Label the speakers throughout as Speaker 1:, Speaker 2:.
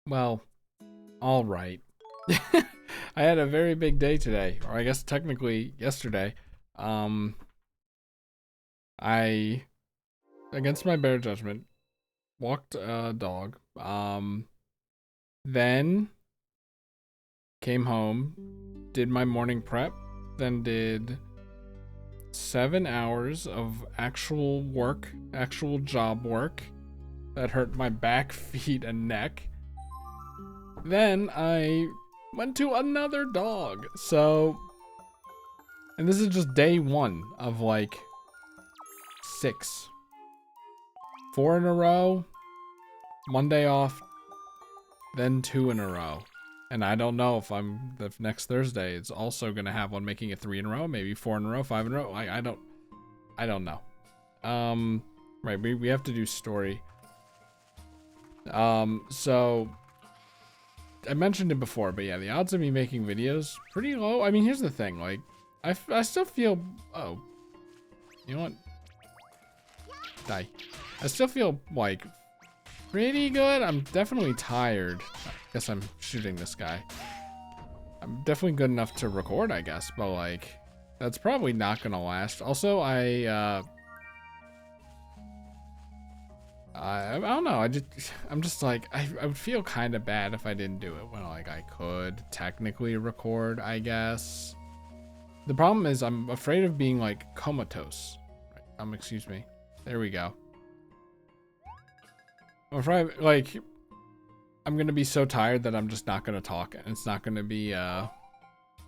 Speaker 1: Well, all right. I had a very big day today, or I guess technically yesterday. Um, I, against my better judgment, walked a dog. Then came home, did my morning prep, then did 7 hours of actual work, actual job work that hurt my back, feet, and neck. Then I went to another dog. And this is just day one of like six. 4 in a row, Monday off, then 2 in a row. And I don't know if next Thursday it's also gonna have one making it 3 in a row, maybe 4 in a row, 5 in a row. I don't know. Right, we have to do story. So I mentioned it before, but yeah, the odds of me making videos pretty low. I mean, here's the thing, like I still feel, oh, you know what? Die. I still feel like pretty good. I'm definitely tired. I guess I'm shooting this guy. I'm definitely good enough to record, I guess, but like that's probably not gonna last. Also, I don't know. I'm just like I would feel kind of bad if I didn't do it when like I could technically record, I guess. The problem is I'm afraid of being like comatose. Excuse me. There we go. I'm afraid like I'm gonna be so tired that I'm just not gonna talk, and it's not gonna be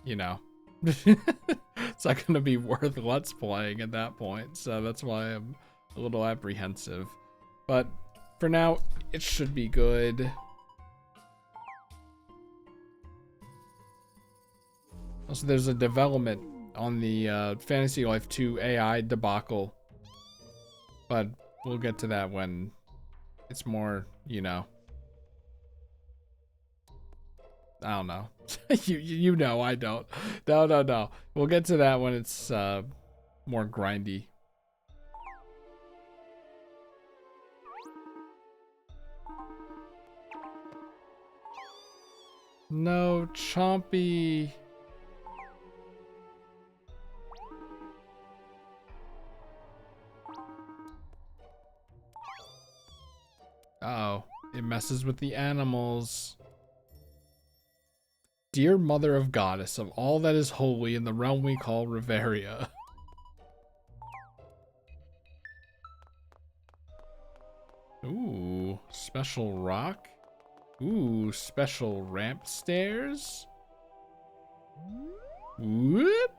Speaker 1: you know, it's not gonna be worth let's playing at that point. So that's why I'm a little apprehensive. But for now, it should be good. Also, there's a development on the Fantasy Life 2 AI debacle, but we'll get to that when it's more, you know. I don't know. you know I don't. No. We'll get to that when it's more grindy. No, Chompy. Uh oh, it messes with the animals. Dear Mother of Goddess of all that is holy in the realm we call Riveria. Ooh, special rock. Ooh, special ramp stairs. Whoop.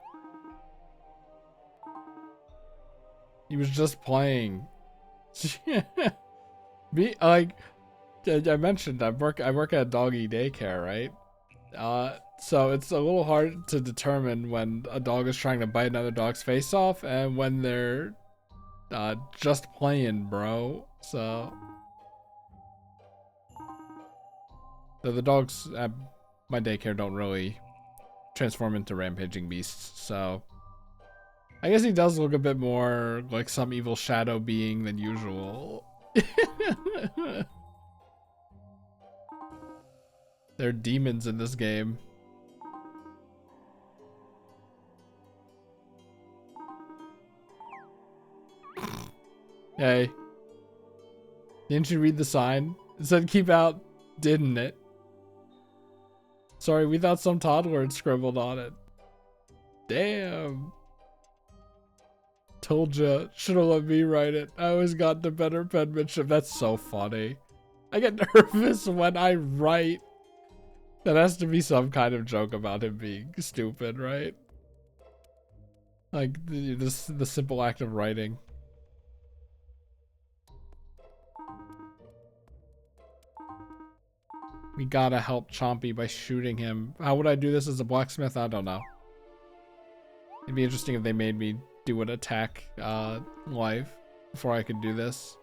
Speaker 1: He was just playing. Me, like I mentioned, I work at doggy daycare, right? So it's a little hard to determine when a dog is trying to bite another dog's face off and when they're just playing, bro. So the dogs at my daycare don't really transform into rampaging beasts. So I guess he does look a bit more like some evil shadow being than usual. They're demons in this game. Hey, didn't you read the sign? It said keep out, didn't it? Sorry, we thought some toddler had scribbled on it. Damn. Told ya. Should've let me write it. I always got the better penmanship. That's so funny. I get nervous when I write. That has to be some kind of joke about him being stupid, right? Like the simple act of writing. We gotta help Chompy by shooting him. How would I do this as a blacksmith? I don't know. It'd be interesting if they made me do an attack live before I could do this.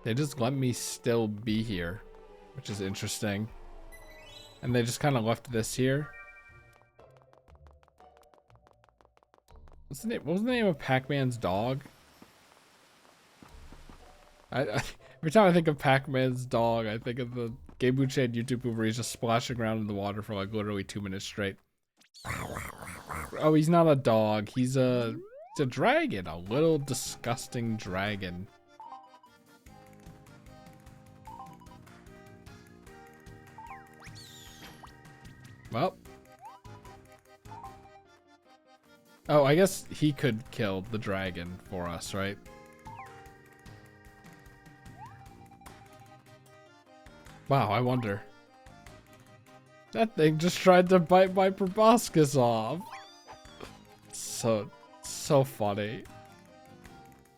Speaker 1: They just let me still be here, which is interesting. And they just kind of left this here. What's the name? What was the name of Pac-Man's dog? Every time I think of Pac-Man's dog, I think of the Game Chain YouTube where he's just splashing around in the water for like literally 2 minutes straight. Oh, he's not a dog. He's a dragon. A little disgusting dragon. Well. Oh, I guess he could kill the dragon for us, right? Wow, I wonder. That thing just tried to bite my proboscis off. So funny.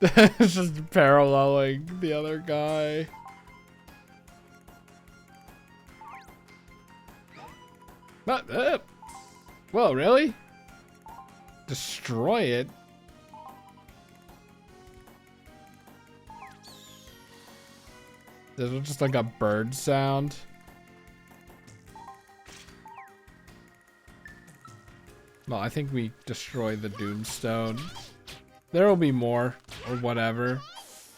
Speaker 1: It's just paralleling the other guy. Well, really? Destroy it? Is it just like a bird sound? Well, I think we destroy the Doomstone. There will be more, or whatever.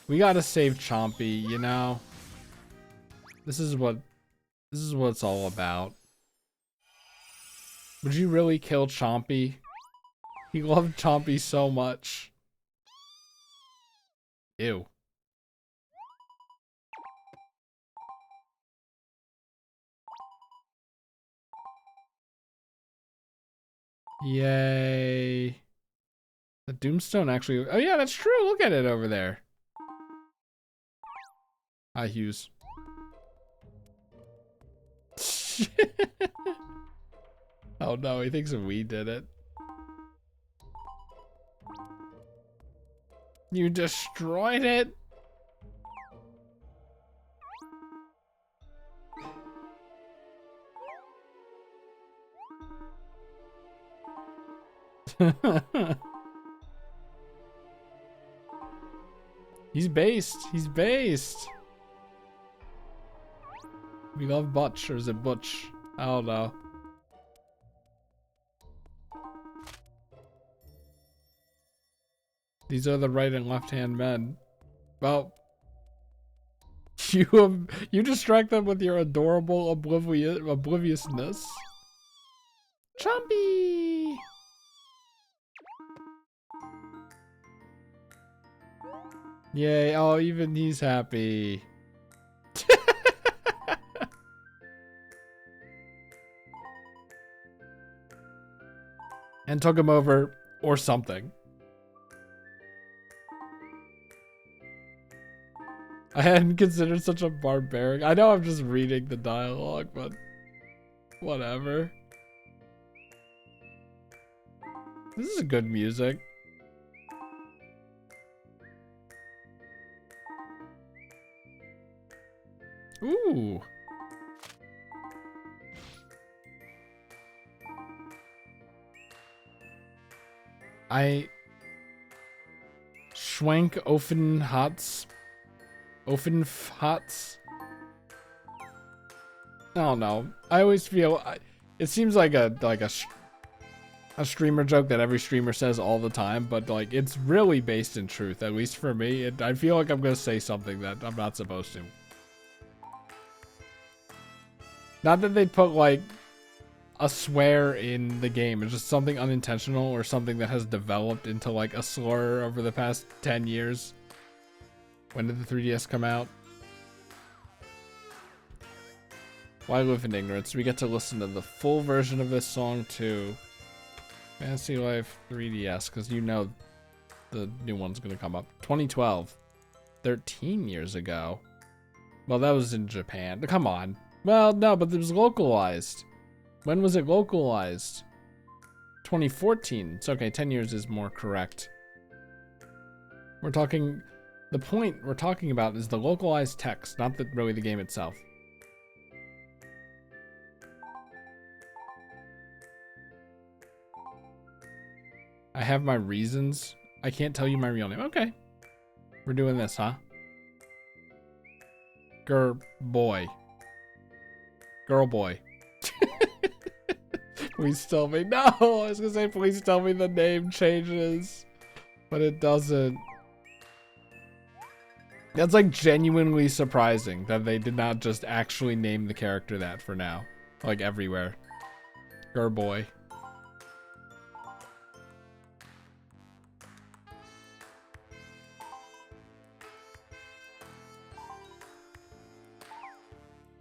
Speaker 1: We gotta save Chompy, you know? This is what it's all about. Would you really kill Chompy? He loved Chompy so much. Ew. Yay. The Doomstone actually... Oh yeah, that's true. Look at it over there. Hi, Hughes. Oh no, he thinks we did it. You destroyed it? He's based. He's based. We love Butch, or is it Butch? I don't know. These are the right and left hand men. Well, you distract them with your adorable obliviousness. Chompy! Yay, oh, even he's happy. And took him over, or something. I hadn't considered such a barbaric. I know I'm just reading the dialogue, but whatever. This is good music. Ooh. Schwank Offenhatz. Offenhatz. I don't know. I always feel it seems like a streamer joke that every streamer says all the time, but like it's really based in truth, at least for me. I feel like I'm gonna say something that I'm not supposed to. Not that they'd put like a swear in the game. It's just something unintentional or something that has developed into like a slur over the past 10 years. When did the 3DS come out? Why live in ignorance? We get to listen to the full version of this song too. Fantasy Life 3DS, because you know the new one's gonna come up. 2012. 13 years ago. Well, that was in Japan. Come on. Well, no, but it was localized. When was it localized? 2014. It's okay, 10 years is more correct. The point we're talking about is the localized text, not really the game itself. I have my reasons. I can't tell you my real name. Okay. We're doing this, huh? Boy. Girl boy. Please tell me. No! I was gonna say, please tell me the name changes. But it doesn't. That's like genuinely surprising that they did not just actually name the character that for now. Like everywhere. Girboy.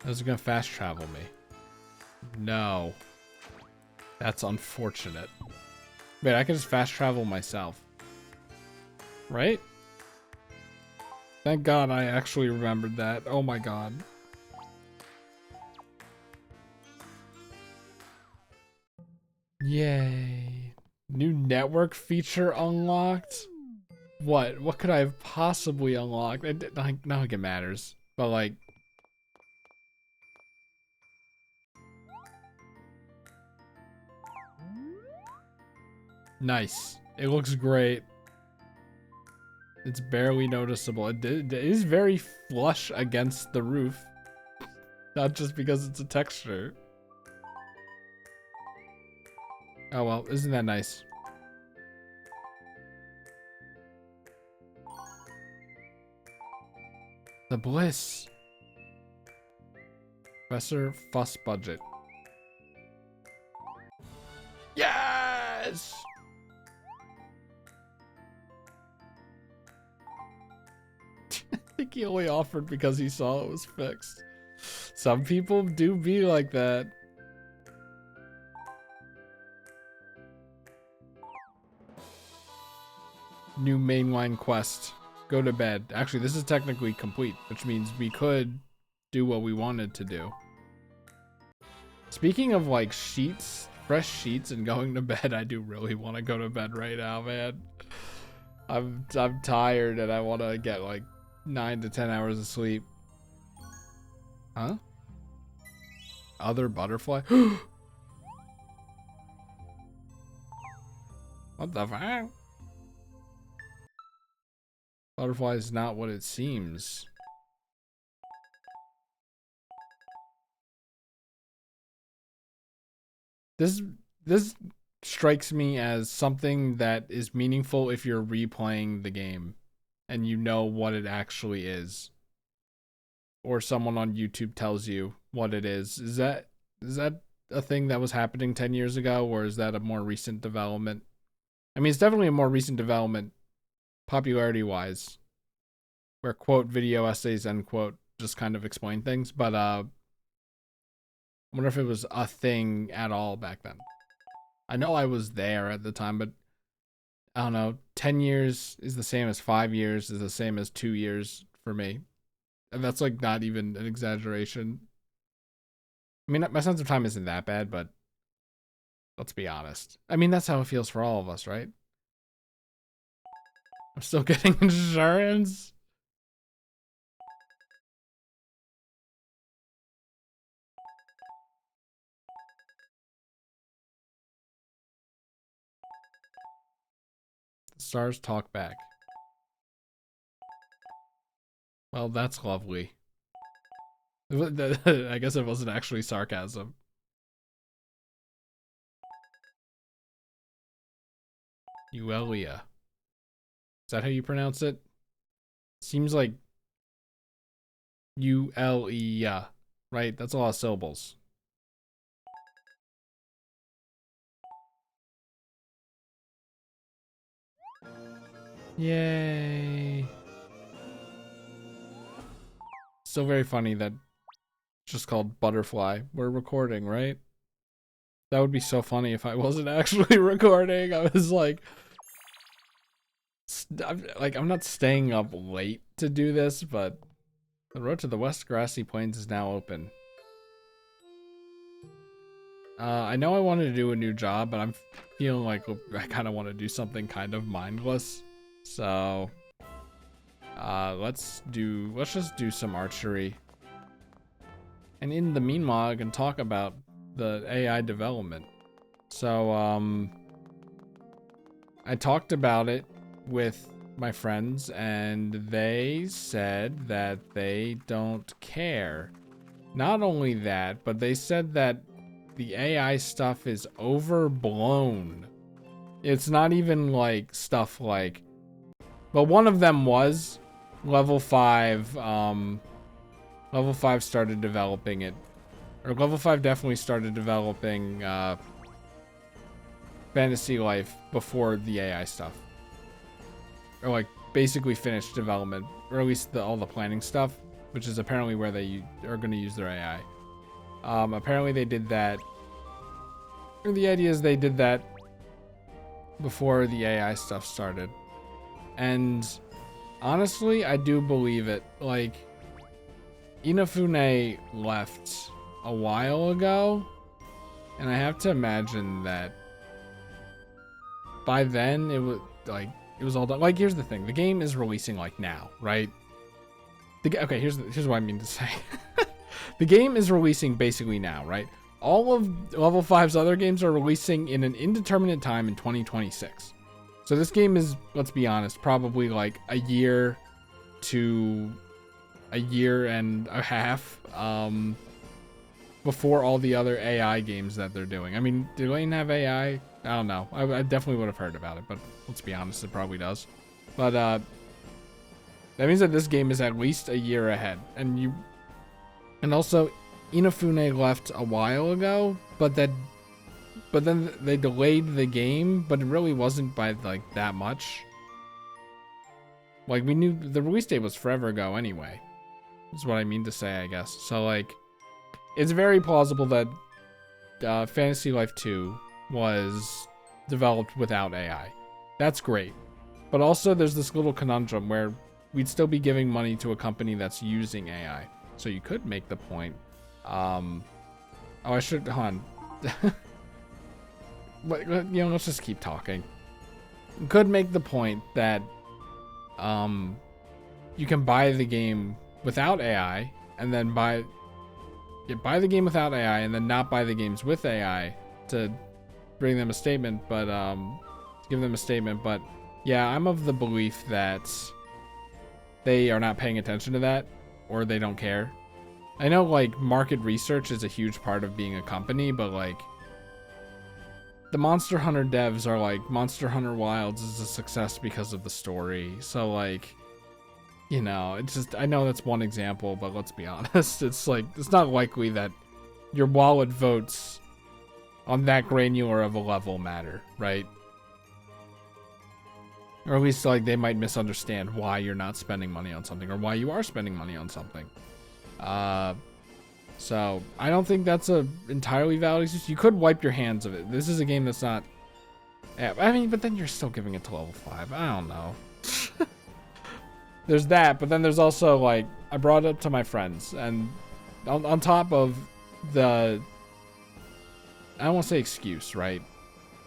Speaker 1: Is it gonna fast travel me? No. That's unfortunate. Wait, I can just fast travel myself. Right? Thank God I actually remembered that. Oh my God. Yay. New network feature unlocked? What? What could I have possibly unlocked? Not like it matters. But like... Nice. It looks great. It's barely noticeable. It is very flush against the roof. Not just because it's a texture. Oh well, isn't that nice? The Bliss. Professor Fuss Budget. Yes! I think he only offered because he saw it was fixed. Some people do be like that. New mainline quest. Go to bed. Actually, this is technically complete, which means we could do what we wanted to do. Speaking of like sheets, fresh sheets and going to bed, I do really want to go to bed right now, man. I'm tired and I want to get like 9 to 10 hours of sleep. Huh? Other butterfly? What the fuck? Butterfly is not what it seems. This strikes me as something that is meaningful if you're replaying the game and you know what it actually is. Or someone on YouTube tells you what it is. Is that a thing that was happening 10 years ago, or is that a more recent development? I mean, it's definitely a more recent development popularity-wise, where quote video essays end quote just kind of explain things, but I wonder if it was a thing at all back then. I know I was there at the time, but I don't know, 10 years is the same as 5 years, is the same as 2 years for me. And that's like not even an exaggeration. I mean, my sense of time isn't that bad, but let's be honest. I mean, that's how it feels for all of us, right? I'm still getting insurance. The stars talk back. Well, that's lovely. I guess it wasn't actually sarcasm. Euelia. Is that how you pronounce it? Seems like Euelia, right? That's a lot of syllables. Yay. Still very funny that it's just called Butterfly. We're recording, right? That would be so funny if I wasn't actually recording. I was like, I'm not staying up late to do this, but the road to the West Grassy Plains is now open. I know I wanted to do a new job, but I'm feeling like I kind of want to do something kind of mindless. So, let's just do some archery. And in the meanwhile, I can talk about the AI development. So, I talked about it with my friends, and they said that they don't care. Not only that, but they said that the AI stuff is overblown. It's not even like stuff like... Well, one of them was, Level 5, Level 5 started developing it. Or Level 5 definitely started developing Fantasy Life before the AI stuff. Or like basically finished development, or at least all the planning stuff, which is apparently where they are going to use their AI. Apparently they did that, or the idea is they did that before the AI stuff started. And honestly, I do believe it. Like, Inafune left a while ago, and I have to imagine that by then it was all done. Like, here's the thing: the game is releasing like now, right? Okay, here's what I mean to say. The game is releasing basically now, right? All of Level 5's other games are releasing in an indeterminate time in 2026. So this game is, let's be honest, probably like a year to a year and a half before all the other AI games that they're doing. I mean, do Lane have AI? I don't know. I definitely would have heard about it, but let's be honest, it probably does. But that means that this game is at least a year ahead. And also, Inafune left a while ago, but then they delayed the game, but it really wasn't by like that much. Like, we knew the release date was forever ago anyway. Is what I mean to say, I guess. So like, it's very plausible that Fantasy Life 2 was developed without AI. That's great. But also there's this little conundrum where we'd still be giving money to a company that's using AI. So you could make the point. Oh, I should, hold on. But, you know, let's just keep talking. You could make the point that you can buy the game without AI, and then buy the game without AI, and then not buy the games with AI to bring them a statement, but give them a statement. But yeah, I'm of the belief that they are not paying attention to that, or they don't care. I know like market research is a huge part of being a company, but like the Monster Hunter devs are like, Monster Hunter Wilds is a success because of the story. So like, you know, it's just, I know that's one example, but let's be honest. It's like, it's not likely that your wallet votes on that granular of a level matter, right? Or at least like they might misunderstand why you're not spending money on something, or why you are spending money on something. So I don't think that's a entirely valid excuse. You could wipe your hands of it. This is a game that's not, I mean, but then you're still giving it to level 5. I don't know. There's that, but then there's also like, I brought it up to my friends, and on top of the, I don't want to say excuse, right?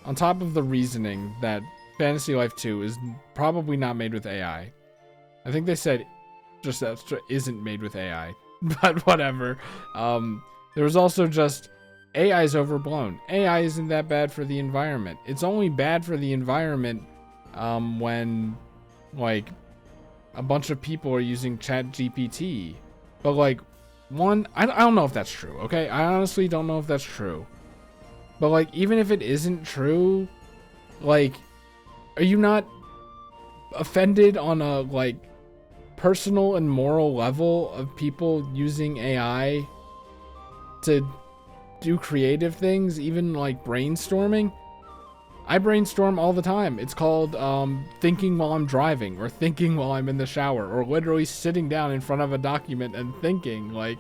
Speaker 1: On top of the reasoning that Fantasy Life 2 is probably not made with AI. I think they said just that isn't made with AI, but whatever. There was also just AI is overblown. AI isn't that bad for the environment. It's only bad for the environment when like a bunch of people are using ChatGPT. But like, I don't know if that's true, okay? I honestly don't know if that's true. But like, even if it isn't true, like, are you not offended on a like personal and moral level of people using AI to do creative things, even like brainstorming? I brainstorm all the time. It's called thinking while I'm driving, or thinking while I'm in the shower, or literally sitting down in front of a document and thinking. Like,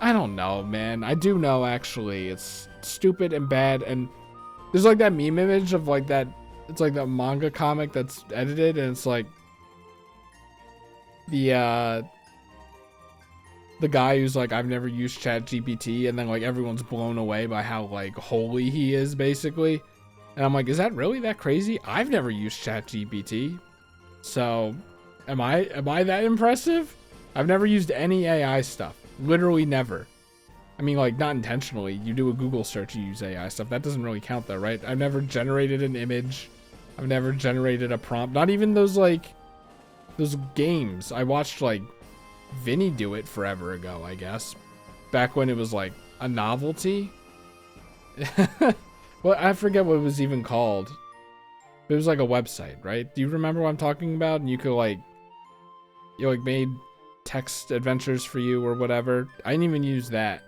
Speaker 1: I don't know, man. I do know, actually. It's stupid and bad, and there's like that meme image of like that, it's like that manga comic that's edited, and it's like the guy who's like, I've never used ChatGPT, and then like everyone's blown away by how like holy he is, basically. And I'm like, is that really that crazy? I've never used ChatGPT. So, am I that impressive? I've never used any AI stuff. Literally never. I mean, like, not intentionally. You do a Google search, you use AI stuff. That doesn't really count though, right? I've never generated an image. I've never generated a prompt. Not even those, like, those games. I watched, like, Vinny do it forever ago, I guess. Back when it was, like, a novelty. Well, I forget what it was even called. It was like a website, right? Do you remember what I'm talking about? And you could like like made text adventures for you or whatever. I didn't even use that.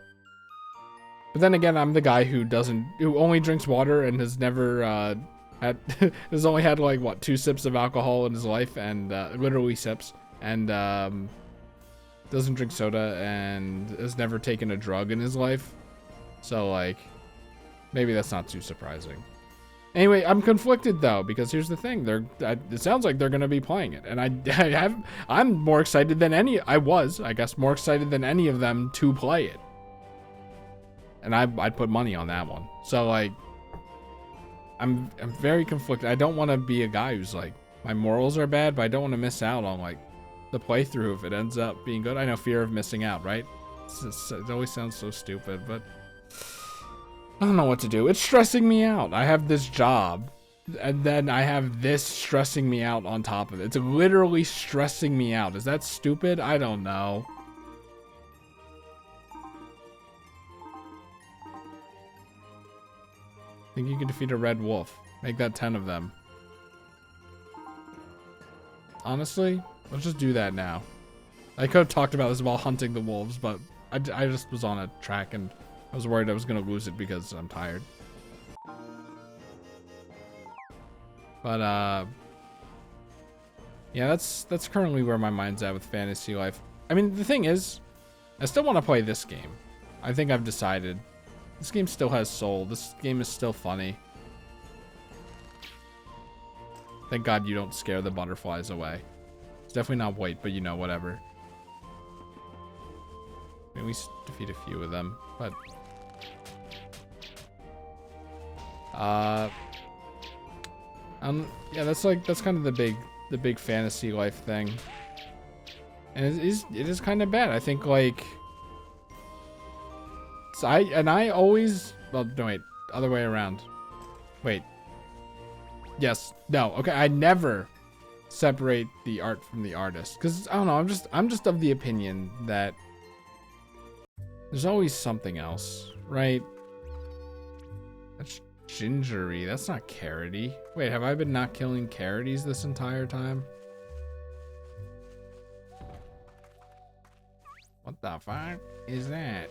Speaker 1: But then again, I'm the guy who only drinks water and has never has only had like what 2 sips of alcohol in his life, and literally sips, and doesn't drink soda and has never taken a drug in his life. So like, maybe that's not too surprising. Anyway, I'm conflicted though, because here's the thing: it sounds like they're gonna be playing it, and I'm more excited than I guess, more excited than any of them to play it. And I'd put money on that one. So like, I'm very conflicted. I don't want to be a guy who's like, my morals are bad, but I don't want to miss out on like the playthrough if it ends up being good. I know, fear of missing out, right? It always sounds so stupid, but I don't know what to do. It's stressing me out. I have this job, and then I have this stressing me out on top of it. It's literally stressing me out. Is that stupid? I don't know. Think you can defeat a red wolf. Make that 10 of them. Honestly, let's just do that now. I could have talked about this while hunting the wolves, but I just was on a track and I was worried I was going to lose it because I'm tired. But, yeah, that's currently where my mind's at with Fantasy Life. I mean, the thing is, I still want to play this game. I think I've decided. This game still has soul. This game is still funny. Thank God you don't scare the butterflies away. It's definitely not white, but you know, whatever. At least defeat a few of them, but yeah, that's kind of the big Fantasy Life thing. And it is kind of bad. I think like I always, well, no, wait, other way around. Wait. Yes. No. Okay. I never separate the art from the artist, because I don't know. I'm just of the opinion that there's always something else, right? That's gingery. That's not carroty. Wait, have I been not killing carroties this entire time? What the fuck is that?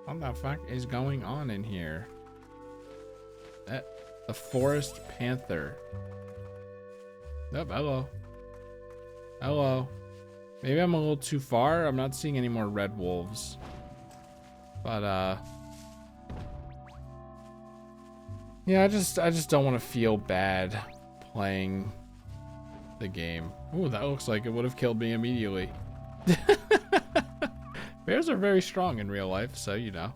Speaker 1: What the fuck is going on in here? The forest panther. Oh, hello. Hello. Maybe I'm a little too far. I'm not seeing any more red wolves. But yeah, I just don't want to feel bad playing the game. Ooh, that looks like it would have killed me immediately. Bears are very strong in real life, so you know.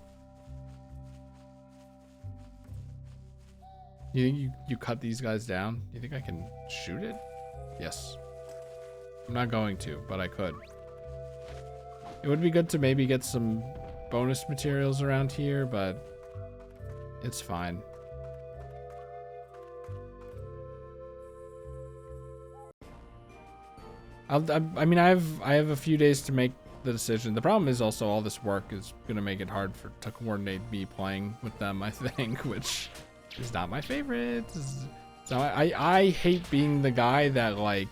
Speaker 1: You think you cut these guys down? You think I can shoot it? Yes. I'm not going to, but I could. It would be good to maybe get some bonus materials around here, but it's fine. I mean, I have a few days to make the decision. The problem is also all this work is gonna make it hard to coordinate me playing with them, I think, which is not my favorite. So I hate being the guy that like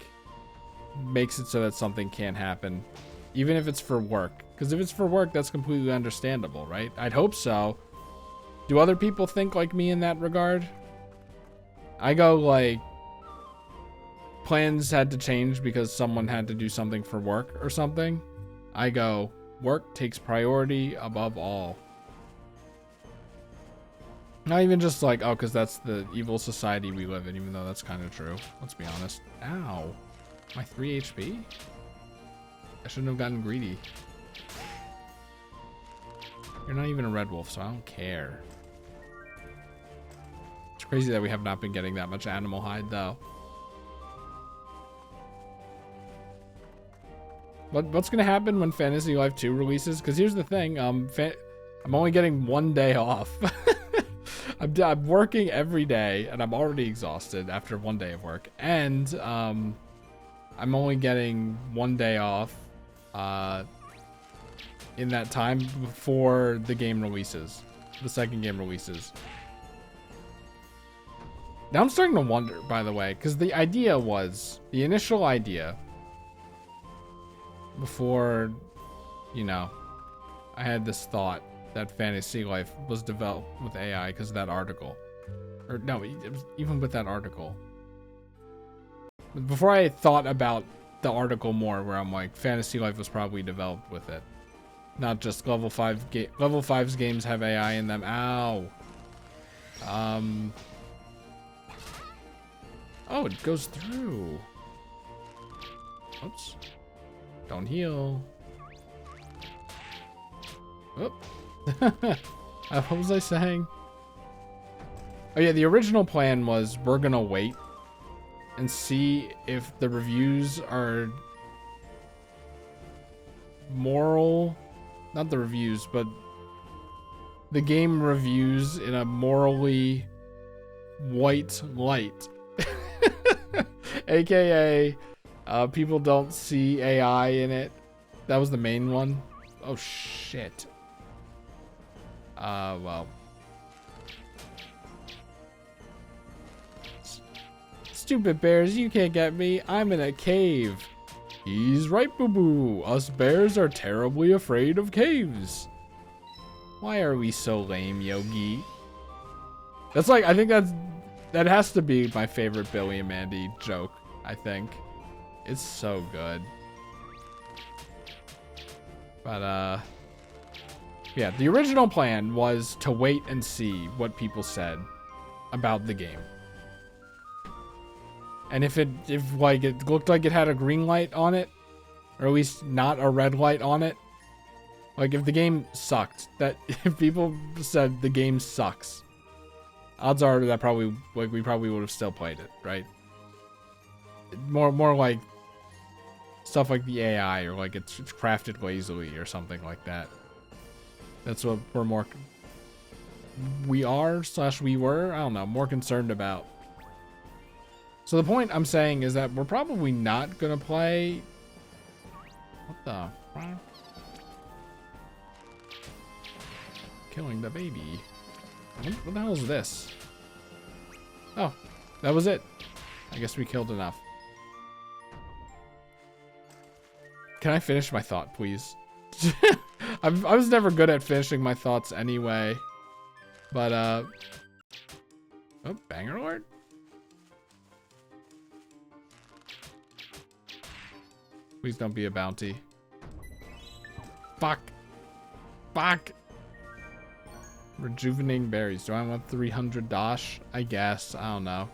Speaker 1: makes it so that something can't happen, even if it's for work. Because if it's for work, that's completely understandable, right? I'd hope so. Do other people think like me in that regard? I go like, plans had to change because someone had to do something for work or something. I go, work takes priority above all. Not even just like, oh, because that's the evil society we live in, even though that's kind of true. Let's be honest. Ow. My 3 HP? I shouldn't have gotten greedy. You're not even a red wolf, so I don't care. It's crazy that we have not been getting that much animal hide, though. What's gonna happen when Fantasy Life 2 releases? Because here's the thing, I'm only getting 1 day off. I'm working every day, and I'm already exhausted after 1 day of work. And I'm only getting 1 day off in that time before the game releases, the second game releases. Now I'm starting to wonder, by the way, because the initial idea before, you know, I had this thought that Fantasy Life was developed with AI because of that article. Or no, it was even with that article. Before I thought about the article more, where I'm like, Fantasy Life was probably developed with it. Not just level 5's games have AI in them. Ow. Oh, it goes through. Oops. Don't heal. Oh. What was I saying? Oh yeah, the original plan was we're gonna wait and see if the reviews are moral. Not the reviews, but the game reviews in a morally white light. AKA, people don't see AI in it. That was the main one. Oh shit. Well. Stupid bears, you can't get me. I'm in a cave. He's right, boo-boo. Us bears are terribly afraid of caves. Why are we so lame, Yogi? That's like, I think that has to be my favorite Billy and Mandy joke, I think. It's so good. But, yeah, the original plan was to wait and see what people said about the game. And if like it looked like it had a green light on it, or at least not a red light on it, like if the game sucked, that if people said the game sucks, odds are that probably, like, we probably would have still played it, right? More like stuff like the AI, or like it's crafted lazily or something like that. That's what we're more, we were, I don't know, more concerned about. So the point I'm saying is that we're probably not gonna play. What the fuck? Killing the baby. What the hell is this? Oh, that was it. I guess we killed enough. Can I finish my thought, please? I was never good at finishing my thoughts anyway. But, oh, banger alert? Please don't be a bounty. Fuck. Fuck. Rejuvenating berries. Do I want 300 dosh? I guess. I don't know.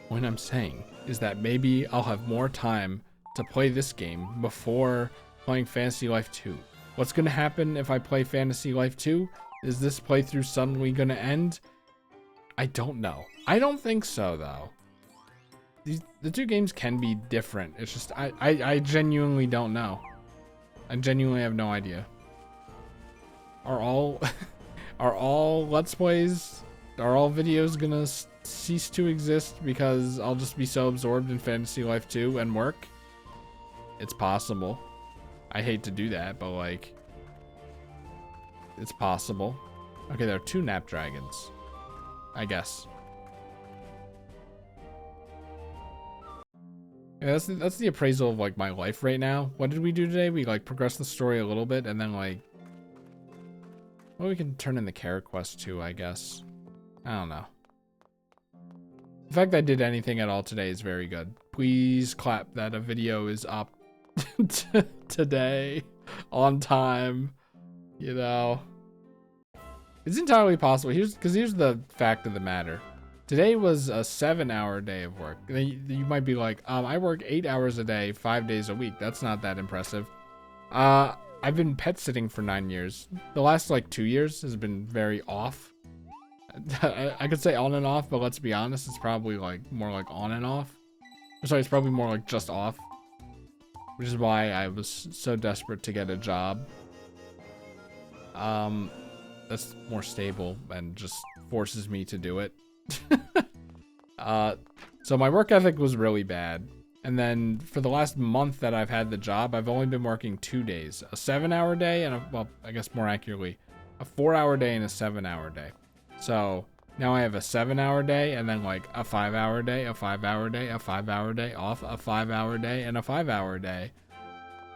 Speaker 1: What I'm saying is that maybe I'll have more time to play this game before playing Fantasy Life 2. What's going to happen if I play Fantasy Life 2? Is this playthrough suddenly going to end? I don't know. I don't think so, though. The two games can be different. It's just, I genuinely don't know. I genuinely have no idea. Are all Let's Plays, are all videos gonna cease to exist because I'll just be so absorbed in Fantasy Life 2 and work? It's possible. I hate to do that, but like, it's possible. Okay, there are 2 nap dragons, I guess. Yeah, that's the appraisal of like my life right now. What did we do today? We like progressed the story a little bit, and then like, well, we can turn in the carrot quest too, I guess. I don't know. The fact that I did anything at all today is very good. Please clap that a video is up today on time. You know, it's entirely possible. Here's the fact of the matter. Today was a 7-hour day of work. You might be like, I work 8 hours a day, 5 days a week. That's not that impressive. I've been pet sitting for 9 years. The last like 2 years has been very off. I could say on and off, but let's be honest, it's probably like more like on and off. Sorry, it's probably more like just off. Which is why I was so desperate to get a job. That's more stable and just forces me to do it. So my work ethic was really bad, and then for the last month that I've had the job, I've only been working 2 days, a 7-hour day and well, I guess more accurately, a 4-hour day and a 7-hour day. So Now I have a 7-hour day, and then like a 5-hour day, a 5-hour day, a 5-hour day, off, a 5-hour day, and a 5-hour day.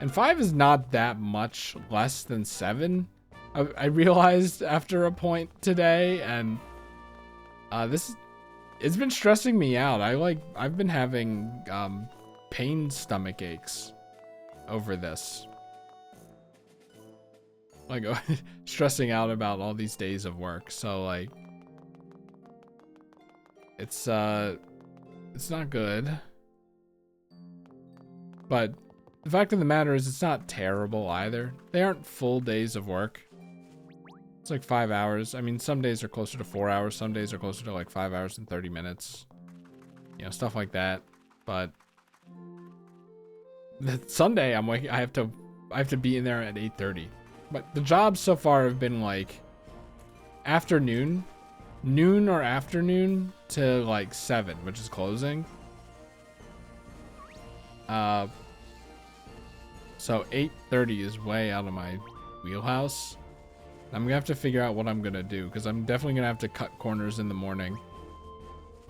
Speaker 1: And 5 is not that much less than 7. I realized after a point today, and it's been stressing me out. I've been having pain stomach aches over this. Like stressing out about all these days of work. So like it's not good. But the fact of the matter is it's not terrible either. They aren't full days of work. It's like 5 hours. I mean, some days are closer to 4 hours. Some days are closer to like 5 hours and 30 minutes. You know, stuff like that. But Sunday, I have to be in there at 8:30. But the jobs so far have been like afternoon, noon or afternoon to like 7, which is closing. So 8:30 is way out of my wheelhouse. I'm gonna have to figure out what I'm gonna do, because I'm definitely gonna have to cut corners in the morning.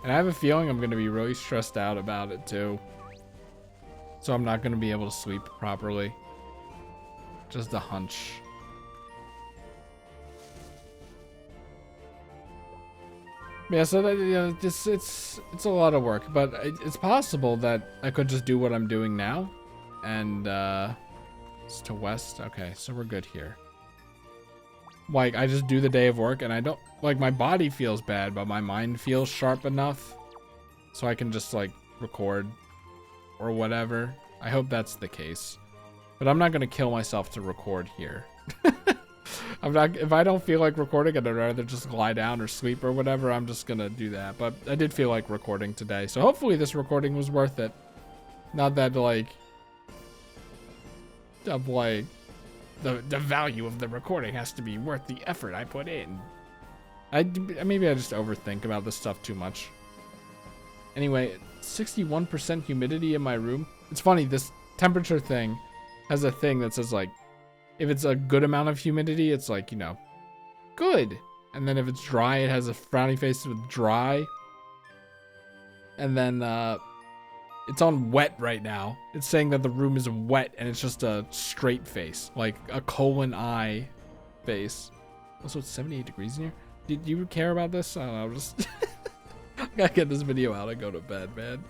Speaker 1: And I have a feeling I'm gonna be really stressed out about it too. So I'm not gonna be able to sleep properly. Just a hunch. Yeah, so that, you know, it's a lot of work, but it's possible that I could just do what I'm doing now, and it's to west. Okay, so we're good here. Like, I just do the day of work, and I don't, like, my body feels bad, but my mind feels sharp enough so I can just, like, record or whatever. I hope that's the case. But I'm not going to kill myself to record here. If I don't feel like recording, I'd rather just lie down or sleep or whatever. I'm just going to do that. But I did feel like recording today. So hopefully this recording was worth it. Not that, like, the value of the recording has to be worth the effort I put in. Maybe I just overthink about this stuff too much. Anyway, 61% humidity in my room. It's funny, this temperature thing has a thing that says, like, if it's a good amount of humidity, it's like, you know, good. And then if it's dry, it has a frowny face with dry. And then it's on wet right now. It's saying that the room is wet, and it's just a straight face, like a colon eye face. Also, it's 78 degrees in here. Did you care about this? I don't know, just I gotta get this video out and go to bed, man.